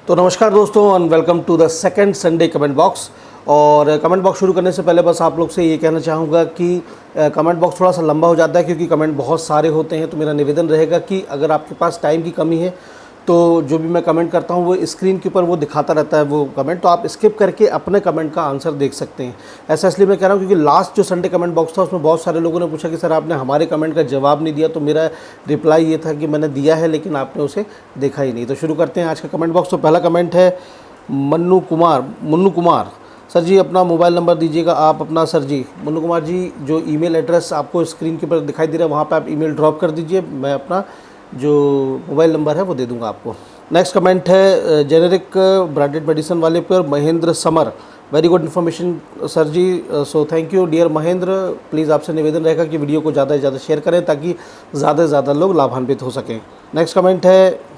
तो नमस्कार दोस्तों and welcome to the second Sunday comment box. और कमेंट बॉक्स शुरू करने से पहले बस आप लोग से ये कहना चाहूँगा कि कमेंट बॉक्स थोड़ा सा लंबा हो जाता है क्योंकि कमेंट बहुत सारे होते हैं। तो मेरा निवेदन रहेगा कि अगर आपके पास टाइम की कमी है तो जो भी मैं कमेंट करता हूँ वो स्क्रीन के ऊपर वो दिखाता रहता है वो कमेंट, तो आप स्किप करके अपने कमेंट का आंसर देख सकते हैं। ऐसा इसलिए मैं कह रहा हूँ क्योंकि लास्ट जो संडे कमेंट बॉक्स था उसमें बहुत सारे लोगों ने पूछा कि सर आपने हमारे कमेंट का जवाब नहीं दिया। तो मेरा रिप्लाई ये था कि मैंने दिया है लेकिन आपने उसे देखा ही नहीं। तो शुरू करते हैं आज का कमेंट बॉक्स। तो पहला कमेंट है मुन्नू कुमार। सर जी अपना मोबाइल नंबर दीजिएगा आप अपना। सर जी मुन्नू कुमार जी जो ईमेल एड्रेस आपको स्क्रीन के ऊपर दिखाई दे रहा है वहाँ पे आप ईमेल ड्रॉप कर दीजिए, मैं अपना जो मोबाइल नंबर है वो दे दूंगा आपको। नेक्स्ट कमेंट है जेनेरिक ब्रांडेड मेडिसिन वाले पर Mahendra Samar. Very good information sir ji, so thank you dear Mahendra. Please आपसे निवेदन रहेगा कि वीडियो को ज़्यादा से ज़्यादा शेयर करें ताकि ज़्यादा से ज़्यादा लोग लाभान्वित हो सकें। नेक्स्ट कमेंट है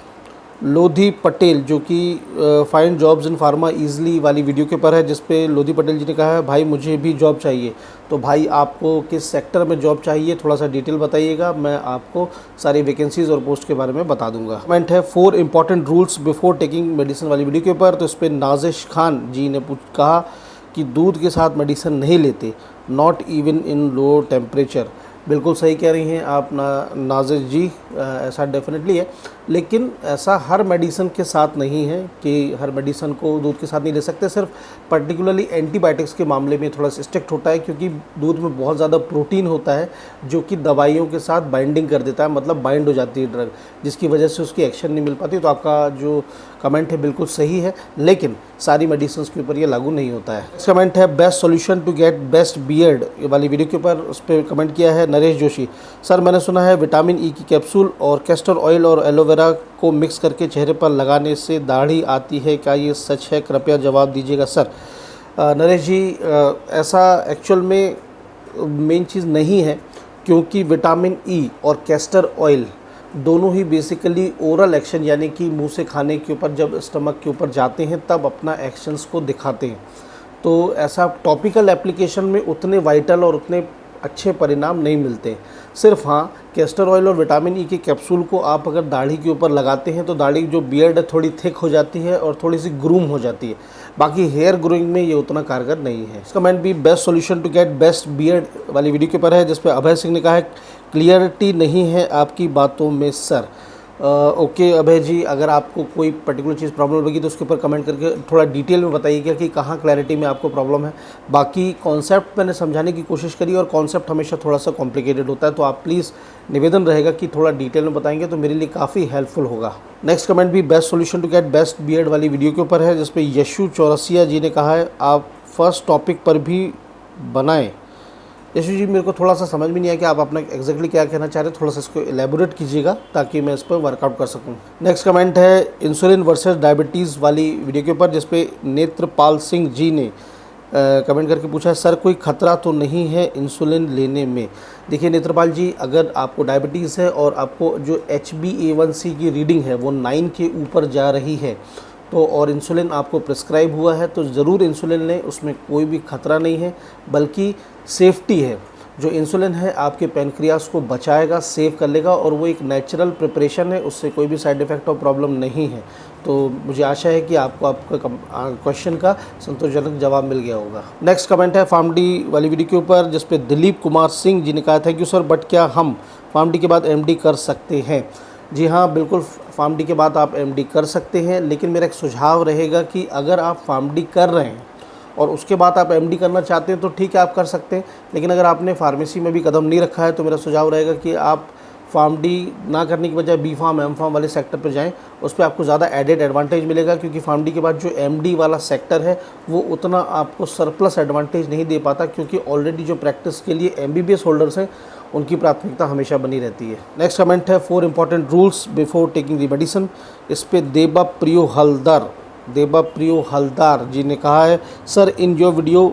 लोधी पटेल जो कि find jobs in pharma easily वाली वीडियो के ऊपर है, जिस पे लोधी पटेल जी ने कहा है भाई मुझे भी जॉब चाहिए। तो भाई आपको किस सेक्टर में जॉब चाहिए थोड़ा सा डिटेल बताइएगा, मैं आपको सारी वैकेंसीज़ और पोस्ट के बारे में बता दूंगा। कमेंट है 4 important rules before taking medicine वाली वीडियो के ऊपर। तो इस पर नाजिश खान जी ने कहा कि दूध के साथ मेडिसिन नहीं लेते, not even in low temperature. बिल्कुल सही कह रही हैं आप नाजिश जी, ऐसा डेफिनेटली है, लेकिन ऐसा हर मेडिसिन के साथ नहीं है कि हर मेडिसिन को दूध के साथ नहीं ले सकते। सिर्फ पर्टिकुलरली एंटीबायोटिक्स के मामले में थोड़ा स्ट्रिक्ट होता है क्योंकि दूध में बहुत ज़्यादा प्रोटीन होता है जो कि दवाइयों के साथ बाइंडिंग कर देता है, मतलब बाइंड हो जाती है ड्रग, जिसकी वजह से उसकी एक्शन नहीं मिल पाती। तो आपका जो कमेंट है बिल्कुल सही है, लेकिन सारी मेडिसिन के ऊपर ये लागू नहीं होता है। नेक्स्ट कमेंट है best solution to get best beard वाली वीडियो के ऊपर, उस पर कमेंट किया है नरेश जोशी। सर मैंने सुना है विटामिन ई की कैप्सूल और कैस्टर ऑयल और एलोवेरा को मिक्स करके चेहरे पर लगाने से दाढ़ी आती है, क्या ये सच है? कृपया जवाब दीजिएगा सर। नरेश जी ऐसा एक्चुअल में मेन चीज़ नहीं है क्योंकि विटामिन ई और कैस्टर ऑयल दोनों ही बेसिकली ओरल एक्शन यानी कि मुंह से खाने के ऊपर जब स्टमक के ऊपर जाते हैं तब अपना एक्शंस को दिखाते हैं। तो ऐसा टॉपिकल एप्लीकेशन में उतने वाइटल और उतने अच्छे परिणाम नहीं मिलते। सिर्फ हाँ कैस्टर ऑयल और विटामिन ई के कैप्सूल को आप अगर दाढ़ी के ऊपर लगाते हैं तो दाढ़ी जो बियर्ड है थोड़ी थिक हो जाती है और थोड़ी सी ग्रूम हो जाती है, बाकी हेयर ग्रोइंग में ये उतना कारगर नहीं है। कमेंट भी best solution to get best beard वाली वीडियो के ऊपर है, जिसपे अभय सिंह ने कहा है क्लियरिटी नहीं है आपकी बातों में सर। ओके अभय जी, अगर आपको कोई पर्टिकुलर चीज़ प्रॉब्लम लगी तो उसके ऊपर कमेंट करके थोड़ा डिटेल में बताइएगा कि कहाँ क्लैरिटी में आपको प्रॉब्लम है। बाकी कॉन्सेप्ट मैंने समझाने की कोशिश करी और कॉन्सेप्ट हमेशा थोड़ा सा कॉम्प्लिकेटेड होता है, तो आप प्लीज़ निवेदन रहेगा कि थोड़ा डिटेल में बताएंगे तो मेरे लिए काफ़ी हेल्पफुल होगा। नेक्स्ट कमेंट भी best solution to get best beard वाली वीडियो के ऊपर है, जिसपे यशु चौरसिया जी ने कहा है आप फर्स्ट टॉपिक पर भी बनाएं। यशु जी मेरे को थोड़ा सा समझ में नहीं आया कि आप अपना एग्जैक्टली क्या कहना चाह रहे हैं, थोड़ा सा इसको एलेबोरेट कीजिएगा ताकि मैं इस पर वर्कआउट कर सकूं। नेक्स्ट कमेंट है इंसुलिन वर्सेस डायबिटीज़ वाली वीडियो के ऊपर, जिसपे नेत्रपाल सिंह जी ने कमेंट करके पूछा है सर कोई खतरा तो नहीं है इंसुलिन लेने में? देखिए नेत्रपाल जी, अगर आपको डायबिटीज़ है और आपको जो HbA1c की रीडिंग है वो 9 के ऊपर जा रही है तो और इंसुलिन आपको प्रिस्क्राइब हुआ है तो ज़रूर इंसुलिन लें, उसमें कोई भी खतरा नहीं है बल्कि सेफ्टी है। जो इंसुलिन है आपके पैनक्रियास को बचाएगा, सेव कर लेगा और वो एक नेचुरल प्रिपरेशन है, उससे कोई भी साइड इफ़ेक्ट और प्रॉब्लम नहीं है। तो मुझे आशा है कि आपको आपका क्वेश्चन का संतोषजनक जवाब मिल गया होगा। नेक्स्ट कमेंट है फार्मडी वाली वीडियो के ऊपर, जिस पे दिलीप कुमार सिंह जी ने कहा थैंक यू सर, बट क्या हम फार्मडी के बाद MD कर सकते हैं? जी हाँ बिल्कुल, फार्मडी के बाद आप MD कर सकते हैं, लेकिन मेरा एक सुझाव रहेगा कि अगर आप फार्मडी कर रहे हैं और उसके बाद आप MD करना चाहते हैं तो ठीक है आप कर सकते हैं, लेकिन अगर आपने फार्मेसी में भी कदम नहीं रखा है तो मेरा सुझाव रहेगा कि आप फार्मडी ना करने की बजाय B फार्म M फार्म वाले सेक्टर पर जाएं, उस पर आपको ज़्यादा एडेड एडवांटेज मिलेगा क्योंकि फार्मडी के बाद जो MD वाला सेक्टर है वो उतना आपको सरप्लस एडवांटेज नहीं दे पाता क्योंकि ऑलरेडी जो प्रैक्टिस के लिए MBBS होल्डर्स हैं उनकी प्राथमिकता हमेशा बनी रहती है। नेक्स्ट कमेंट है 4 important rules before taking the medicine, इस पे देबा प्रियो हलदार जी ने कहा है sir in your video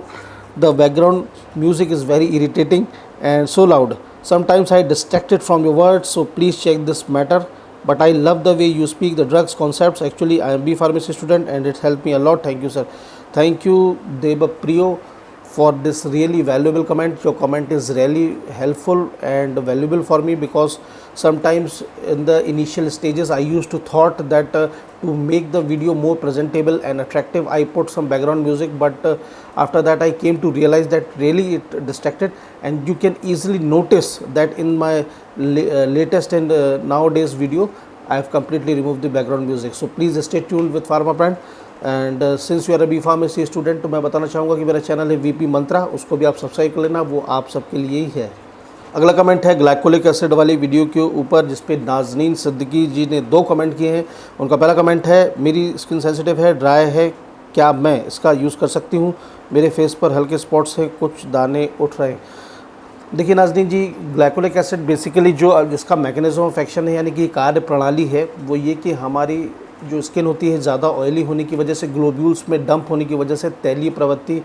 the background music is very irritating and so loud, sometimes I distracted from your words, so please check this matter, but I love the way you speak the drugs concepts. Actually I am B pharmacy student and it helped me a lot. Thank you sir. Thank you Deba Priyo for this really valuable comment. Your comment is really helpful and valuable for me because sometimes in the initial stages I used to thought that to make the video more presentable and attractive, I put some background music, but after that I came to realize that really it distracted, and you can easily notice that in my latest and nowadays video I have completely removed the background music. So please stay tuned with Pharma Brand. And since you are a B pharmacy student, तो मैं बताना चाहूँगा कि मेरा channel है VP मंत्रा, उसको भी आप सब्सक्राइब कर लेना, वो आप सबके लिए ही है। अगला कमेंट है ग्लाइकोलिक एसिड वाली वीडियो के ऊपर, जिसपे नाजनीन सिद्दीकी जी ने 2 कमेंट किए हैं। उनका पहला कमेंट है, मेरी स्किन सेंसिटिव है, ड्राई है, क्या मैं इसका यूज़ कर सकती हूँ? मेरे फेस पर हल्के स्पॉट्स हैं, कुछ दाने उठ रहे हैं। देखिए नाजनीन जी, ग्लाइकोलिक एसिड बेसिकली जो जिसका मैकेनिज्म ऑफ एक्शन है, यानी कि कार्य प्रणाली है, वो ये कि हमारी जो स्किन होती है ज़्यादा ऑयली होने की वजह से, ग्लोब्यूल्स में डंप होने की वजह से, तैलीय प्रवृत्ति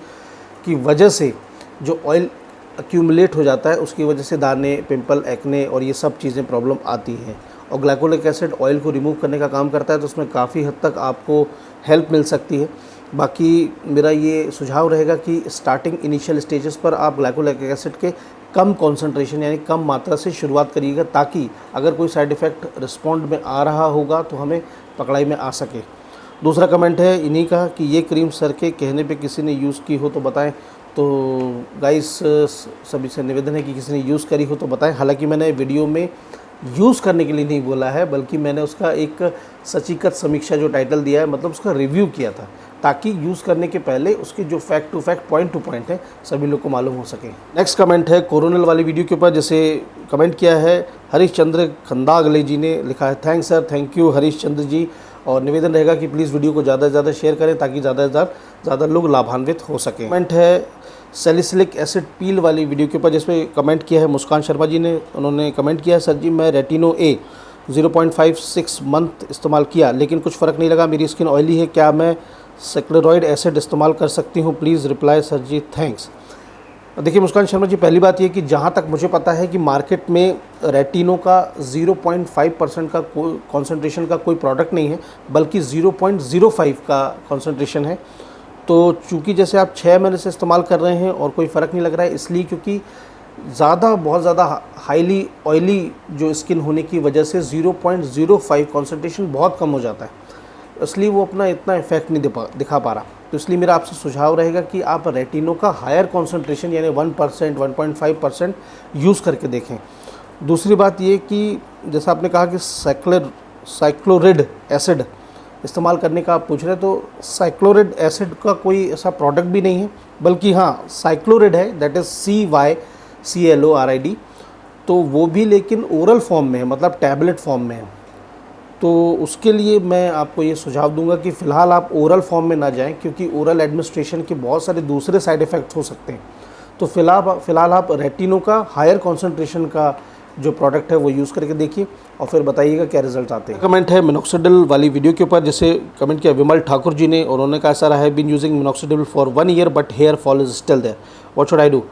की वजह से जो ऑयल एक्यूमुलेट हो जाता है, उसकी वजह से दाने, पिंपल, एक्ने और ये सब चीज़ें प्रॉब्लम आती हैं। और ग्लाइकोलिक एसिड ऑयल को रिमूव करने का काम करता है, तो उसमें काफ़ी हद तक आपको हेल्प मिल सकती है। बाकी मेरा ये सुझाव रहेगा कि स्टार्टिंग इनिशियल स्टेजेस पर आप ग्लाइकोलिक एसिड के कम कॉन्सेंट्रेशन यानी कम मात्रा से शुरुआत करिएगा, ताकि अगर कोई साइड इफ़ेक्ट रिस्पॉन्ड में आ रहा होगा तो हमें पकड़ाई में आ सके। दूसरा कमेंट है इन्हीं का कि ये क्रीम सर के कहने पे किसी ने यूज़ की हो तो बताएं। तो गाइस, सभी से निवेदन है कि किसी ने यूज़ करी हो तो बताएं। हालांकि मैंने वीडियो में यूज़ करने के लिए नहीं बोला है, बल्कि मैंने उसका एक सचिकत समीक्षा जो टाइटल दिया है, मतलब उसका रिव्यू किया था, ताकि यूज़ करने के पहले उसके जो fact to fact, point to point है, सभी लोग को मालूम हो सके। नेक्स्ट कमेंट है कोरोनल वाली वीडियो के ऊपर, जिसे कमेंट किया है हरीश चंद्र खंदागले जी ने। लिखा है, thanks sir, thank you Harish Chandra ji, और निवेदन रहेगा कि प्लीज़ वीडियो को ज़्यादा से ज़्यादा शेयर करें, ताकि ज़्यादा से ज़्यादा लोग लाभान्वित हो सकें। कमेंट है सैलिसिलिक एसिड पील वाली वीडियो के ऊपर, जिसपे कमेंट किया है मुस्कान शर्मा जी ने। उन्होंने कमेंट किया है, सर जी मैं रेटिनो ए 0.56 मंथ इस्तेमाल किया, लेकिन कुछ फ़र्क नहीं लगा, मेरी स्किन ऑयली है, क्या मैं सेक्लेरॉइड एसिड इस्तेमाल कर सकती हूँ? Please reply sir ji, thanks. देखिए मुस्कान शर्मा जी, पहली बात ये कि जहाँ तक मुझे पता है कि मार्केट में रेटिनो का 0.5% का कॉन्सेंट्रेशन का कोई प्रोडक्ट नहीं है, बल्कि 0.05 का कॉन्सेंट्रेशन है। तो चूँकि जैसे आप 6 महीने से इस्तेमाल कर रहे हैं और कोई फ़र्क नहीं लग रहा है, इसलिए क्योंकि बहुत ज़्यादा हाईली ऑयली जो स्किन होने की वजह से 0.05 कॉन्सेंट्रेशन बहुत कम हो जाता है, इसलिए वो अपना इतना इफेक्ट नहीं दिखा पा रहा। तो इसलिए मेरा आपसे सुझाव रहेगा कि आप रेटिनो का हायर कॉन्सेंट्रेशन यानी 1%, 1.5% यूज़ करके देखें। दूसरी बात ये कि जैसा आपने कहा कि साइक्लोरिड एसिड इस्तेमाल करने का आप पूछ रहे हैं, तो साइक्लोरिड एसिड का कोई ऐसा प्रोडक्ट भी नहीं है, बल्कि हाँ साइक्लोरिड है, दैट इज़ CYCLORID, तो वो भी लेकिन ओरल फॉर्म में है, मतलब टैबलेट फॉर्म में है। तो उसके लिए मैं आपको ये सुझाव दूंगा कि फ़िलहाल आप ओरल फॉर्म में ना जाएं, क्योंकि ओरल एडमिनिस्ट्रेशन के बहुत सारे दूसरे साइड इफ़ेक्ट्स हो सकते हैं। तो फ़िलहाल आप रेटिनो का हायर कॉन्सेंट्रेशन का जो प्रोडक्ट है वो यूज़ करके देखिए और फिर बताइएगा क्या रिजल्ट आते हैं। कमेंट है मिनॉक्सिडिल वाली वीडियो के ऊपर, जिसे कमेंट किया विमल ठाकुर जी ने, और उन्होंने कहा sir I have been using minoxidil for 1 year but hair fall is still there, what should I do?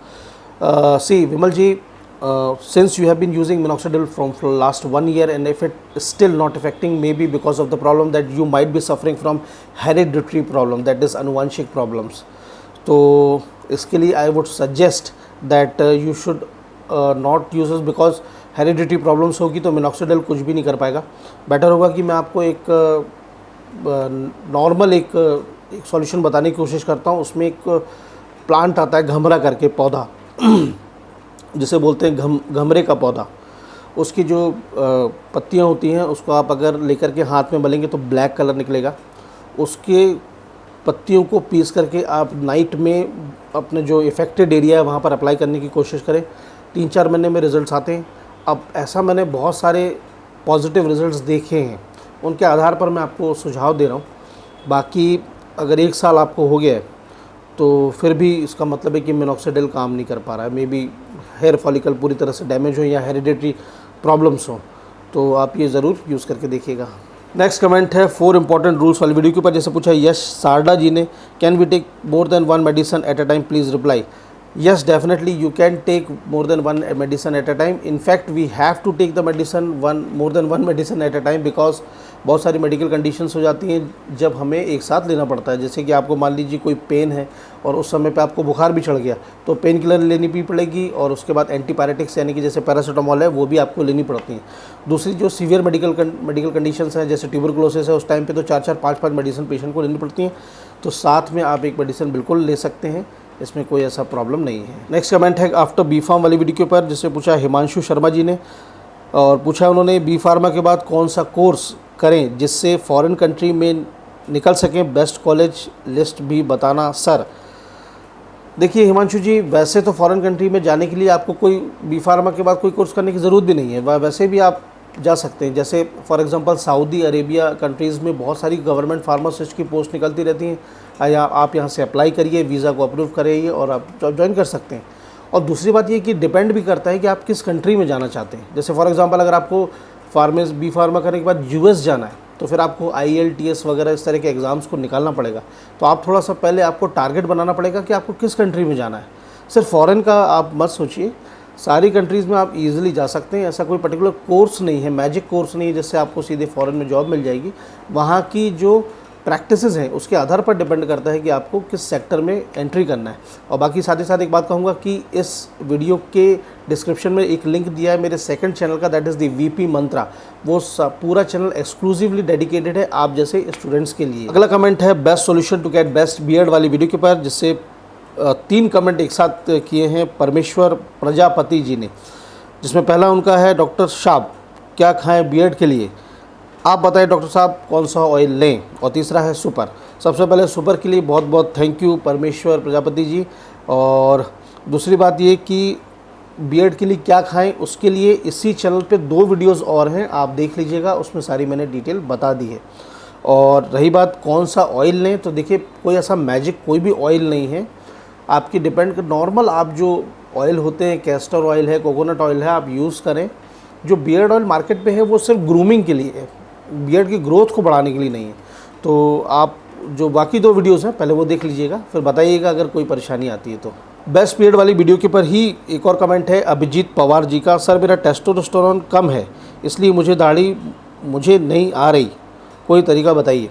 See Vimal ji, since you have been using minoxidil from last 1 year, and if it is still not affecting, maybe because of the problem that you might be suffering from hereditary problem, that is आनुवंशिक problems, तो इसके लिए I would suggest that you should not use it, because hereditary problems होगी तो minoxidil कुछ भी नहीं कर पाएगा। बेटर होगा कि मैं आपको एक नॉर्मल एक सॉल्यूशन बताने की कोशिश करता हूँ। उसमें एक प्लांट आता है घमरा करके पौधा जिसे बोलते हैं घमरे का पौधा, उसकी जो पत्तियां होती हैं उसको आप अगर लेकर के हाथ में मलेंगे तो ब्लैक कलर निकलेगा। उसके पत्तियों को पीस करके आप नाइट में अपने जो इफ़ेक्टेड एरिया है वहाँ पर अप्लाई करने की कोशिश करें। 3-4 महीने में रिज़ल्ट्स आते हैं। अब ऐसा मैंने बहुत सारे पॉजिटिव रिज़ल्ट्स देखे हैं, उनके आधार पर मैं आपको सुझाव दे रहा हूँ। बाकी अगर 1 साल आपको हो गया है तो फिर भी इसका मतलब है कि मिनॉक्सिडिल काम नहीं कर पा रहा है, मे बी हेयर फॉलिकल पूरी तरह से डैमेज हो या हेरिडिटरी प्रॉब्लम्स हो, तो आप ये ज़रूर यूज़ करके देखिएगा। नेक्स्ट कमेंट है 4 इंपॉर्टेंट रूल्स वाली वीडियो के ऊपर, जैसे पूछा यश सारडा जी ने, can we take more than 1 medicine at a time, please reply. Yes, definitely you can take more than one medicine at a time. In fact, we have to take the medicine more than one medicine at a time because बहुत सारी medical conditions हो जाती हैं जब हमें एक साथ लेना पड़ता है। जैसे कि आपको मान लीजिए कोई पेन है और उस समय पे आपको बुखार भी चढ़ गया तो पेन किलर लेनी भी पड़ेगी और उसके बाद एंटीपायरेटिक्स यानी कि जैसे पैरासीटामोल है वो भी आपको लेनी पड़ती हैं। दूसरी जो सीवियर मेडिकल कंडीशंस हैं जैसे ट्यूबरकुलोसिस है उस टाइम पे तो 4-4 5-5 मेडिसिन पेशेंट को लेनी पड़ती हैं। तो साथ में आप एक मेडिसिन बिल्कुल ले सकते हैं, इसमें कोई ऐसा प्रॉब्लम नहीं है। नेक्स्ट कमेंट है आफ्टर बी फार्म वाली वीडियो के ऊपर, जिससे पूछा हिमांशु शर्मा जी ने और पूछा उन्होंने बी फार्मा के बाद कौन सा कोर्स करें जिससे फॉरेन कंट्री में निकल सकें, बेस्ट कॉलेज लिस्ट भी बताना सर। देखिए हिमांशु जी, वैसे तो फॉरेन कंट्री में जाने के लिए आपको कोई बी फार्मा के बाद कोई कोर्स करने की ज़रूरत भी नहीं है, वैसे भी आप जा सकते हैं। जैसे for example Saudi Arabia countries में बहुत सारी गवर्नमेंट फार्मासिस्ट की पोस्ट निकलती रहती हैं, या आप यहाँ से अप्लाई करिए, वीज़ा को अप्रूव करिए और आप ज्वाइन कर सकते हैं। और दूसरी बात ये कि डिपेंड भी करता है कि आप किस कंट्री में जाना चाहते हैं। जैसे फॉर एग्जांपल अगर आपको बी फार्मा करने के बाद यूएस जाना है तो फिर आपको IELTS वगैरह इस तरह के एग्ज़ाम्स को निकालना पड़ेगा। तो आप थोड़ा सा पहले आपको टारगेट बनाना पड़ेगा कि आपको किस कंट्री में जाना है। सिर्फ फॉरेन का आप मत सोचिए, सारी कंट्रीज़ में आप इजीली जा सकते हैं। ऐसा कोई पर्टिकुलर कोर्स नहीं है, मैजिक कोर्स नहीं है जिससे आपको सीधे फॉरेन में जॉब मिल जाएगी। वहाँ की जो प्रैक्टिसेस हैं उसके आधार पर डिपेंड करता है कि आपको किस सेक्टर में एंट्री करना है। और बाकी साथ ही साथ एक बात कहूँगा कि इस वीडियो के डिस्क्रिप्शन में एक लिंक दिया है मेरे सेकंड चैनल का, दैट इज़ द VP मंत्रा। वो पूरा चैनल एक्सक्लूसिवली डेडिकेटेड है आप जैसे स्टूडेंट्स के लिए। अगला कमेंट है best solution to get best beard वाली वीडियो के ऊपर, जिससे 3 कमेंट एक साथ किए हैं परमेश्वर प्रजापति जी ने, जिसमें पहला उनका है डॉक्टर साहब क्या खाएं बीएड के लिए, आप बताएं डॉक्टर साहब कौन सा ऑयल लें। और तीसरा है सुपर। सबसे पहले सुपर के लिए बहुत बहुत थैंक यू परमेश्वर प्रजापति जी। और दूसरी बात ये कि बीएड के लिए क्या खाएं उसके लिए इसी चैनल पे 2 वीडियोस और हैं, आप देख लीजिएगा, उसमें सारी मैंने डिटेल बता दी है। और रही बात कौन सा ऑयल लें, तो देखिए कोई ऐसा मैजिक कोई भी ऑयल नहीं है, आपकी डिपेंड नॉर्मल आप जो ऑयल होते हैं, कैस्टर ऑयल है, कोकोनट ऑयल है, आप यूज़ करें। जो बियर्ड ऑयल मार्केट पे है वो सिर्फ ग्रूमिंग के लिए है, बियर्ड की ग्रोथ को बढ़ाने के लिए नहीं है। तो आप जो बाकी 2 वीडियोस हैं पहले वो देख लीजिएगा, फिर बताइएगा अगर कोई परेशानी आती है तो। बेस्ट बियर्ड वाली वीडियो के ऊपर ही एक और कमेंट है अभिजीत पवार जी का, सर मेरा टेस्टोस्टेरोन कम है इसलिए मुझे दाढ़ी मुझे नहीं आ रही, कोई तरीका बताइए।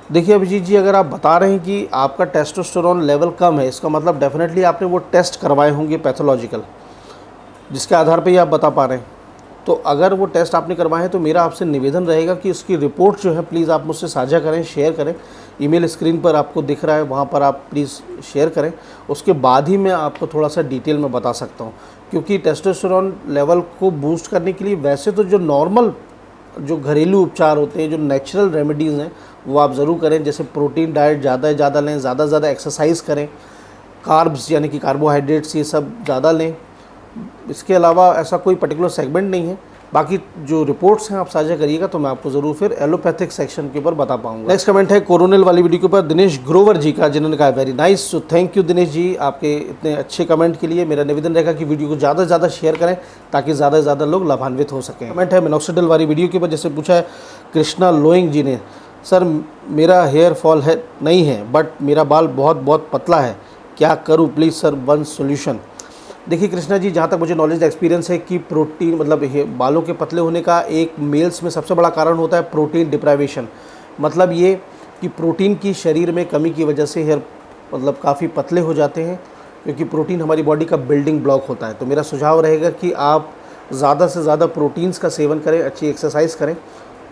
देखिए अभिजीत जी, अगर आप बता रहे हैं कि आपका टेस्टोस्टेरोन लेवल कम है, इसका मतलब डेफिनेटली आपने वो टेस्ट करवाए होंगे पैथोलॉजिकल, जिसके आधार पे ही आप बता पा रहे हैं। तो अगर वो टेस्ट आपने करवाए हैं तो मेरा आपसे निवेदन रहेगा कि उसकी रिपोर्ट जो है प्लीज़ आप मुझसे साझा करें, शेयर करें। ईमेल स्क्रीन पर आपको दिख रहा है, वहाँ पर आप प्लीज़ शेयर करें, उसके बाद ही मैं आपको थोड़ा सा डिटेल में बता सकता हूँ। क्योंकि टेस्टोस्टेरोन लेवल को बूस्ट करने के लिए वैसे तो जो नॉर्मल जो घरेलू उपचार होते हैं, जो नेचुरल रेमेडीज़ हैं, वो आप ज़रूर करें। जैसे प्रोटीन डाइट ज़्यादा से ज़्यादा लें, ज़्यादा से ज़्यादा एक्सरसाइज करें, कार्ब्स यानी कि कार्बोहाइड्रेट्स ये सब ज़्यादा लें। इसके अलावा ऐसा कोई पर्टिकुलर सेगमेंट नहीं है। बाकी जो रिपोर्ट्स हैं आप साझा करिएगा तो मैं आपको ज़रूर फिर एलोपैथिक सेक्शन के ऊपर बता पाऊंगा। नेक्स्ट कमेंट है कोरोनल वाली वीडियो के ऊपर दिनेश ग्रोवर जी का, जिन्होंने कहा very nice. So thank you Dinesh ji आपके इतने अच्छे कमेंट के लिए। मेरा निवेदन रहेगा कि वीडियो को ज़्यादा से ज़्यादा शेयर करें ताकि ज़्यादा से ज़्यादा लोग लाभान्वित हो सकें। कमेंट है मिनोक्सिडिल वाली वीडियो के ऊपर, जैसे पूछा है कृष्णा लोइंग जी ने, सर मेरा हेयर फॉल है नहीं है बट मेरा बाल बहुत बहुत पतला है, क्या करूँ प्लीज़ सर वन सोल्यूशन। देखिए कृष्णा जी, जहाँ तक मुझे नॉलेज एक्सपीरियंस है कि प्रोटीन मतलब बालों के पतले होने का एक मेल्स में सबसे बड़ा कारण होता है प्रोटीन डिप्राइवेशन। मतलब ये कि प्रोटीन की शरीर में कमी की वजह से हेयर मतलब काफ़ी पतले हो जाते हैं, क्योंकि प्रोटीन हमारी बॉडी का बिल्डिंग ब्लॉक होता है। तो मेरा सुझाव रहेगा कि आप ज़्यादा से ज़्यादा प्रोटीन्स का सेवन करें, अच्छी एक्सरसाइज करें,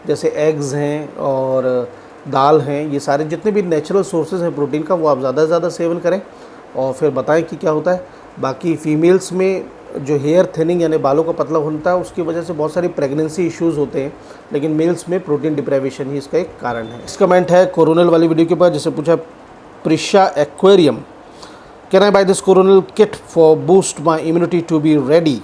जैसे एग्स हैं और दाल हैं, ये सारे जितने भी नेचुरल सोर्सेज हैं प्रोटीन का वो आप ज़्यादा से ज़्यादा सेवन करें और फिर बताएं कि क्या होता है। बाकी फीमेल्स में जो हेयर थिनिंग यानी बालों का पतला होता है उसकी वजह से बहुत सारी प्रेगनेंसी इश्यूज़ होते हैं, लेकिन मेल्स में प्रोटीन डिप्राइवेशन ही इसका एक कारण है। इस कमेंट है कोरोनल वाली वीडियो के ऊपर, जिससे पूछा Prisha aquarium, can I buy this Coronil kit for boost my immunity to be ready.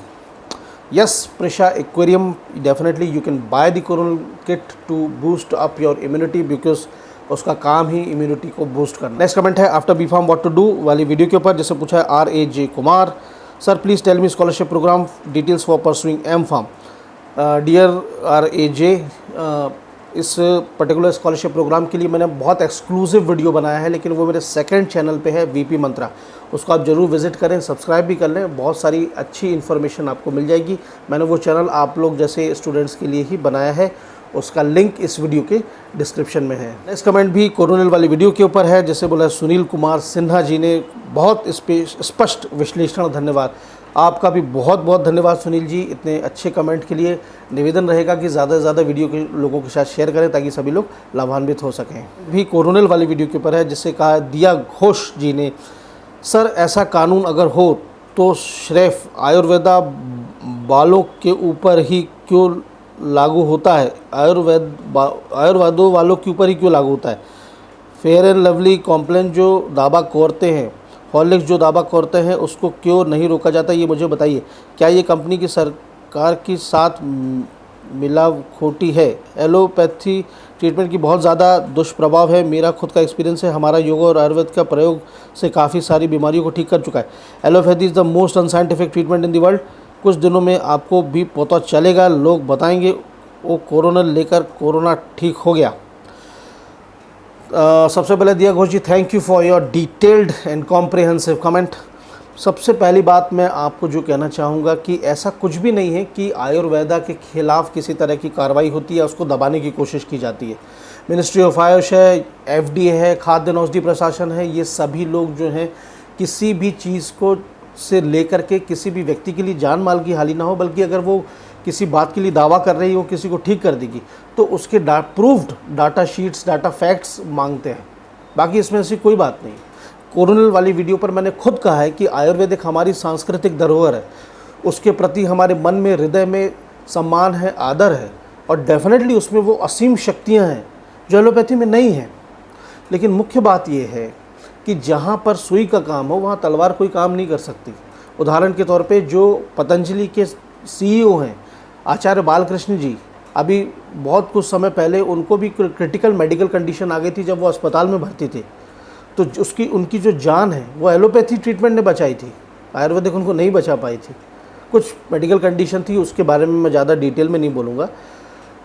Yes, Prisha Aquarium, definitely you can buy the coronal kit to boost up your immunity because उसका काम ही immunity को boost करना। Next comment है after B pharm what to do वाली video के ऊपर, जिससे पूछा है RAJ Kumar, sir please tell me scholarship program details for pursuing M pharm. Dear RAJ, इस पर्टिकुलर स्कॉलरशिप प्रोग्राम के लिए मैंने बहुत एक्सक्लूसिव वीडियो बनाया है, लेकिन वो मेरे सेकंड चैनल पे है, वीपी मंत्रा। उसको आप ज़रूर विज़िट करें, सब्सक्राइब भी कर लें, बहुत सारी अच्छी इन्फॉर्मेशन आपको मिल जाएगी। मैंने वो चैनल आप लोग जैसे स्टूडेंट्स के लिए ही बनाया है, उसका लिंक इस वीडियो के डिस्क्रिप्शन में है। नेक्स्ट कमेंट भी कोरोनिल वाली वीडियो के ऊपर है, जैसे बोला सुनील कुमार सिन्हा जी ने, बहुत स्पष्ट विश्लेषण, धन्यवाद। आपका भी बहुत बहुत धन्यवाद सुनील जी, इतने अच्छे कमेंट के लिए। निवेदन रहेगा कि ज़्यादा से ज़्यादा वीडियो के लोगों के साथ शेयर करें ताकि सभी लोग लाभान्वित हो सकें। भी कोरोनिल वाली वीडियो के ऊपर है, जिससे कहा दिया घोष जी ने, सर ऐसा कानून अगर हो तो सिर्फ आयुर्वेदा वालों के ऊपर ही क्यों लागू होता है, आयुर्वेदों वालों के ऊपर ही क्यों लागू होता है? फेयर एंड लवली कॉम्प्लेन जो दावा करते हैं, हॉर्लिक्स जो दावा करते हैं, उसको क्यों नहीं रोका जाता, ये मुझे बताइए। क्या ये कंपनी की सरकार के साथ मिलावटी है? एलोपैथी ट्रीटमेंट की बहुत ज़्यादा दुष्प्रभाव है, मेरा खुद का एक्सपीरियंस है। हमारा योगा और आयुर्वेद का प्रयोग से काफ़ी सारी बीमारियों को ठीक कर चुका है। Allopathy is the most unscientific treatment in the world. कुछ दिनों में आपको भी पता चलेगा, लोग बताएंगे वो कोरोना लेकर कोरोना ठीक हो गया। सबसे पहले Diya Ghosh ji, thank you for your detailed and comprehensive comment. सबसे पहली बात मैं आपको जो कहना चाहूँगा कि ऐसा कुछ भी नहीं है कि आयुर्वेदा के खिलाफ किसी तरह की कार्रवाई होती है, उसको दबाने की कोशिश की जाती है। मिनिस्ट्री ऑफ आयुष है, एफडीए है, खाद्य औषधि प्रशासन है, ये सभी लोग जो हैं किसी भी चीज़ को से लेकर के किसी भी व्यक्ति के लिए जान माल की हानि ना हो, बल्कि अगर वो किसी बात के लिए दावा कर रही हो किसी को ठीक कर देगी तो उसके proved data sheets, data facts मांगते हैं। बाकी इसमें ऐसी कोई बात नहीं। कोरोनिल वाली वीडियो पर मैंने खुद कहा है कि आयुर्वेद एक हमारी सांस्कृतिक धरोहर है, उसके प्रति हमारे मन में, हृदय में सम्मान है, आदर है, और डेफिनेटली उसमें वो असीम शक्तियाँ हैं जो एलोपैथी में नहीं हैं। लेकिन मुख्य बात ये है कि जहाँ पर सुई का काम हो वहाँ तलवार कोई काम नहीं कर सकती। उदाहरण के तौर पे जो पतंजलि के सीईओ हैं आचार्य बालकृष्ण जी, अभी बहुत कुछ समय पहले उनको भी क्रिटिकल मेडिकल कंडीशन आ गई थी जब वो अस्पताल में भर्ती थे, तो उनकी जो जान है वो एलोपैथी ट्रीटमेंट ने बचाई थी, आयुर्वेदिक उनको नहीं बचा पाई थी। कुछ मेडिकल कंडीशन थी, उसके बारे में मैं ज़्यादा डिटेल में नहीं बोलूँगा।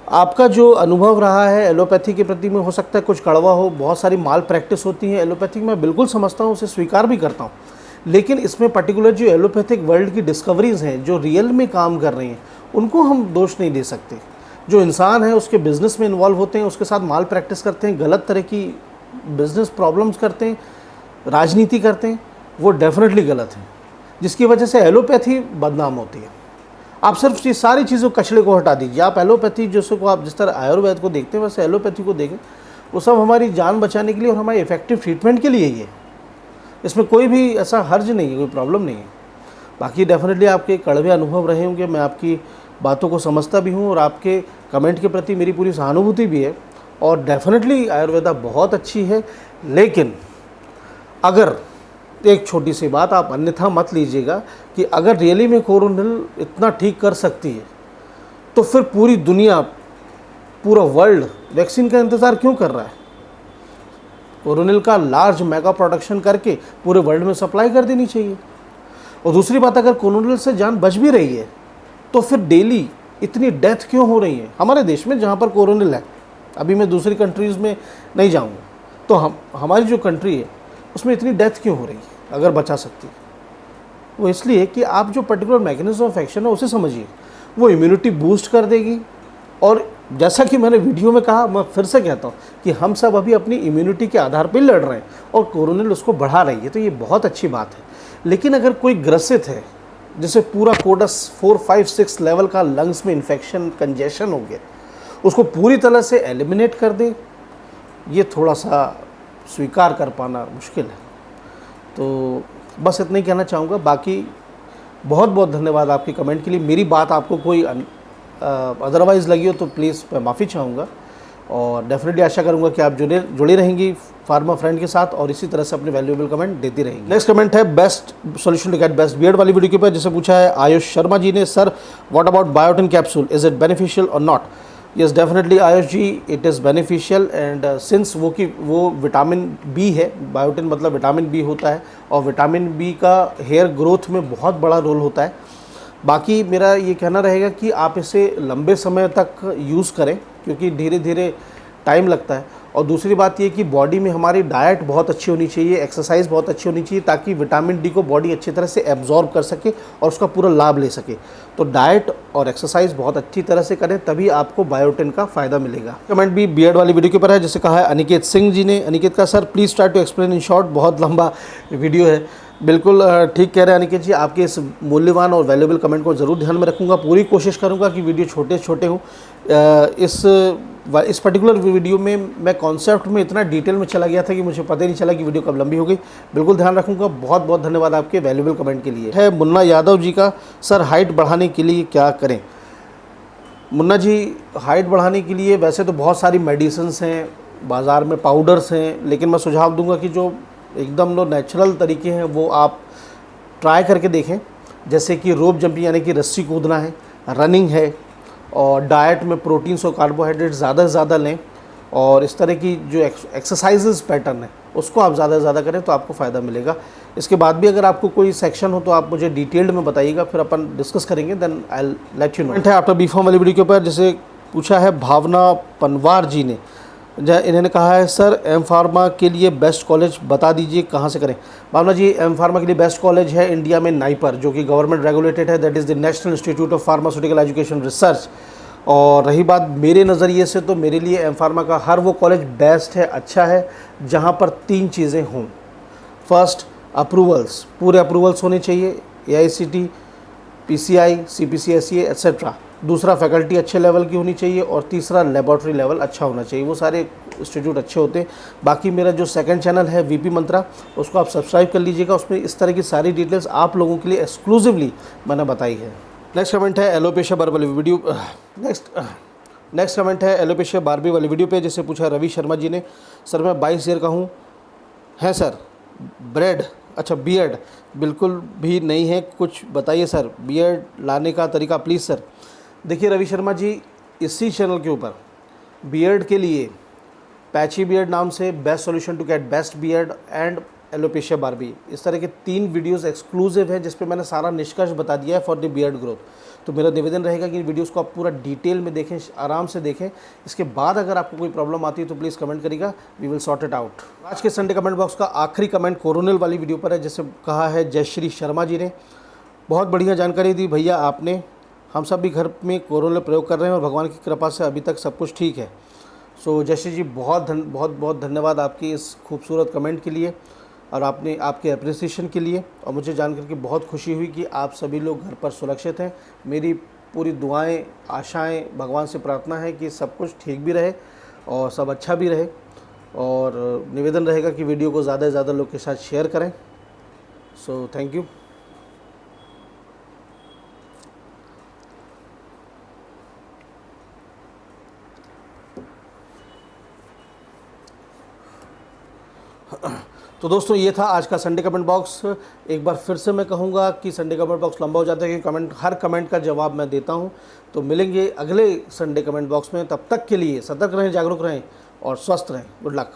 आपका जो अनुभव रहा है एलोपैथी के प्रति में, हो सकता है कुछ कड़वा हो, बहुत सारी माल प्रैक्टिस होती है एलोपैथी, मैं बिल्कुल समझता हूँ, उसे स्वीकार भी करता हूँ। लेकिन इसमें पर्टिकुलर जो एलोपैथिक वर्ल्ड की डिस्कवरीज़ हैं जो रियल में काम कर रही हैं, उनको हम दोष नहीं दे सकते। जो इंसान है उसके बिज़नेस में इन्वॉल्व होते हैं, उसके साथ माल प्रैक्टिस करते हैं, गलत तरह की बिज़नेस प्रॉब्लम्स करते हैं, राजनीति करते हैं, वो डेफिनेटली गलत है, जिसकी वजह से एलोपैथी बदनाम होती है। आप सिर्फ ये सारी चीज़ों कचड़े को हटा दीजिए। आप एलोपैथी जिसको आप जिस तरह आयुर्वेद को देखते हैं वैसे एलोपैथी को देखें, वो सब हमारी जान बचाने के लिए और हमारे इफेक्टिव ट्रीटमेंट के लिए ही है। इसमें कोई भी ऐसा हर्ज नहीं है, कोई प्रॉब्लम नहीं है। बाकी डेफिनेटली आपके कड़वे अनुभव रहे होंगे, मैं आपकी बातों को समझता भी हूँ और आपके कमेंट के प्रति मेरी पूरी सहानुभूति भी है, और डेफिनेटली आयुर्वेदा बहुत अच्छी है। लेकिन अगर एक छोटी सी बात आप अन्यथा मत लीजिएगा कि अगर रियली में कोरोनिल इतना ठीक कर सकती है तो फिर पूरी दुनिया, पूरा वर्ल्ड वैक्सीन का इंतज़ार क्यों कर रहा है? कोरोनिल का लार्ज मेगा प्रोडक्शन करके पूरे वर्ल्ड में सप्लाई कर देनी चाहिए। और दूसरी बात, अगर कोरोनिल से जान बच भी रही है तो फिर डेली इतनी डेथ क्यों हो रही है हमारे देश में जहाँ पर कोरोनिल है? अभी मैं दूसरी कंट्रीज़ में नहीं जाऊँगा, तो हमारी जो कंट्री है उसमें इतनी डेथ क्यों हो रही है अगर बचा सकती है? वो इसलिए कि आप जो पर्टिकुलर मैकेनिज्म ऑफ एक्शन है उसे समझिए। वो इम्यूनिटी बूस्ट कर देगी, और जैसा कि मैंने वीडियो में कहा, मैं फिर से कहता हूँ कि हम सब अभी अपनी इम्यूनिटी के आधार पर लड़ रहे हैं और कोरोनिल उसको बढ़ा रही है, तो ये बहुत अच्छी बात है। लेकिन अगर कोई ग्रसित है जिसे पूरा कोडस 4, 5, 6 लेवल का लंग्स में इन्फेक्शन, कंजेशन हो गया, उसको पूरी तरह से एलिमिनेट कर दे, ये थोड़ा सा स्वीकार कर पाना मुश्किल है। तो बस इतना ही कहना चाहूँगा। बाकी बहुत बहुत धन्यवाद आपके कमेंट के लिए। मेरी बात आपको कोई अदरवाइज़ लगी हो तो प्लीज़ मैं माफ़ी चाहूँगा, और डेफिनेटली आशा करूँगा कि आप जुड़े रहेंगी फार्मा फ्रेंड के साथ और इसी तरह से अपने वैल्यूएबल कमेंट देती रहेंगी। नेक्स्ट कमेंट है best solution to get best beard वाली वीडियो के ऊपर, जिसे पूछा है आयुष शर्मा जी ने, sir what about biotin capsule, is it beneficial और not? Yes definitely Ayush ji, it is beneficial, and since वो विटामिन बी है, बायोटिन मतलब विटामिन बी होता है, और विटामिन बी का हेयर ग्रोथ में बहुत बड़ा रोल होता है। बाकी मेरा ये कहना रहेगा कि आप इसे लंबे समय तक यूज़ करें, क्योंकि धीरे धीरे टाइम लगता है। और दूसरी बात ये कि बॉडी में हमारी डाइट बहुत अच्छी होनी चाहिए, एक्सरसाइज बहुत अच्छी होनी चाहिए, ताकि विटामिन डी को बॉडी अच्छी तरह से एब्जॉर्ब कर सके और उसका पूरा लाभ ले सके। तो डाइट और एक्सरसाइज बहुत अच्छी तरह से करें, तभी आपको बायोटिन का फ़ायदा मिलेगा। कमेंट भी बीएड वाली वीडियो के ऊपर है, जिसे कहा है अनिकेत सिंह जी ने। अनिकेत का sir please try to explain in short, बहुत लंबा वीडियो है। बिल्कुल ठीक कह रहे हैं अनिकेत जी, आपके इस मूल्यवान और वैल्यूएबल कमेंट को ज़रूर ध्यान में रखूँगा। पूरी कोशिश करूँगा कि वीडियो छोटे छोटे हों। इस पर्टिकुलर वीडियो में मैं कॉन्सेप्ट में इतना डिटेल में चला गया था कि मुझे पता ही नहीं चला कि वीडियो कब लंबी हो गई। बिल्कुल ध्यान रखूँगा। बहुत बहुत धन्यवाद आपके वैल्यूएबल कमेंट के लिए। है मुन्ना यादव जी का, सर हाइट बढ़ाने के लिए क्या करें? मुन्ना जी, हाइट बढ़ाने के लिए वैसे तो बहुत सारी मेडिसिन्स हैं, बाज़ार में पाउडर्स हैं, लेकिन मैं सुझाव दूंगा कि जो एकदम नेचुरल तरीके हैं वो आप ट्राई करके देखें। जैसे कि रोप जंपिंग यानी कि रस्सी कूदना है, रनिंग है, और डाइट में प्रोटीन्स और कार्बोहाइड्रेट ज़्यादा से ज़्यादा लें, और इस तरह की जो एक्सरसाइजेज पैटर्न है उसको आप ज़्यादा से ज़्यादा करें तो आपको फ़ायदा मिलेगा। इसके बाद भी अगर आपको कोई सेक्शन हो तो आप मुझे डिटेल्ड में बताइएगा, फिर अपन डिस्कस करेंगे। Then I let you know. है आफ्टर बी फॉर्म वाली वीडियो के ऊपर, जैसे पूछा है भावना पनवार जी ने। इन्होंने कहा है सर एम फार्मा के लिए बेस्ट कॉलेज बता दीजिए, कहाँ से करें? भावना जी, एम फार्मा के लिए बेस्ट कॉलेज है इंडिया में नाइपर, जो कि गवर्नमेंट रेगुलेटेड है, that is the national institute of pharmaceutical education research. और रही बात मेरे नज़रिए से, तो मेरे लिए एम फार्मा का हर वो कॉलेज बेस्ट है, अच्छा है, जहाँ पर 3 चीज़ें हों। फर्स्ट, अप्रूवल्स, पूरे अप्रूवल्स होने चाहिए, AICT, PCI, CPCSE एट्सेट्रा। दूसरा, फैकल्टी अच्छे लेवल की होनी चाहिए, और तीसरा, लेबॉर्ट्री लेवल अच्छा होना चाहिए। वो सारे इंस्टीट्यूट अच्छे होते हैं। बाकी मेरा जो सेकंड चैनल है VP मंत्रा, उसको आप सब्सक्राइब कर लीजिएगा। उसमें इस तरह की सारी डिटेल्स आप लोगों के लिए एक्सक्लूसिवली मैंने बताई है। नेक्स्ट कमेंट है एलोपेशिया बार्बी वाली वीडियो। नेक्स्ट कमेंट है एलोपेशिया बार्बी वाली वीडियो पे, जिसे पूछा रवि शर्मा जी ने। सर मैं 22 ईयर का हूँ। है सर ब्रेड, अच्छा बीएड बिल्कुल भी नहीं है, कुछ बताइए सर बीएड लाने का तरीका प्लीज़ सर। देखिए रवि शर्मा जी, इसी चैनल के ऊपर बीएड के लिए पैची बीएड नाम से best solution to get best beard and alopecia barbae, इस तरह के 3 वीडियोस एक्सक्लूसिव है, जिस पे मैंने सारा निष्कर्ष बता दिया है फॉर द बीएड ग्रोथ। तो मेरा निवेदन रहेगा कि इन वीडियोस को आप पूरा डिटेल में देखें, आराम से देखें। इसके बाद अगर आपको कोई प्रॉब्लम आती है तो प्लीज़ कमेंट करिएगा, we will sort it out. आज के संडे कमेंट बॉक्स का आखिरी कमेंट कोरोनल वाली वीडियो पर है, जिसे कहा है जयश्री शर्मा जी ने। बहुत बढ़िया जानकारी दी भैया आपने। हम सब भी घर में कोरोनल प्रयोग कर रहे हैं और भगवान की कृपा से अभी तक सब कुछ ठीक है। सो जयश्री जी, बहुत बहुत धन्यवाद आपकी इस खूबसूरत कमेंट के लिए और आपके अप्रिसिएशन के लिए। और मुझे जानकर के बहुत खुशी हुई कि आप सभी लोग घर पर सुरक्षित हैं। मेरी पूरी दुआएं, आशाएं, भगवान से प्रार्थना है कि सब कुछ ठीक भी रहे और सब अच्छा भी रहे। और निवेदन रहेगा कि वीडियो को ज़्यादा से ज़्यादा लोग के साथ शेयर करें। सो थैंक यू। तो दोस्तों, ये था आज का संडे कमेंट बॉक्स। एक बार फिर से मैं कहूँगा कि संडे कमेंट बॉक्स लंबा हो जाता है, कि हर कमेंट का जवाब मैं देता हूँ। तो मिलेंगे अगले संडे कमेंट बॉक्स में। तब तक के लिए सतर्क रहें, जागरूक रहें और स्वस्थ रहें। Good luck.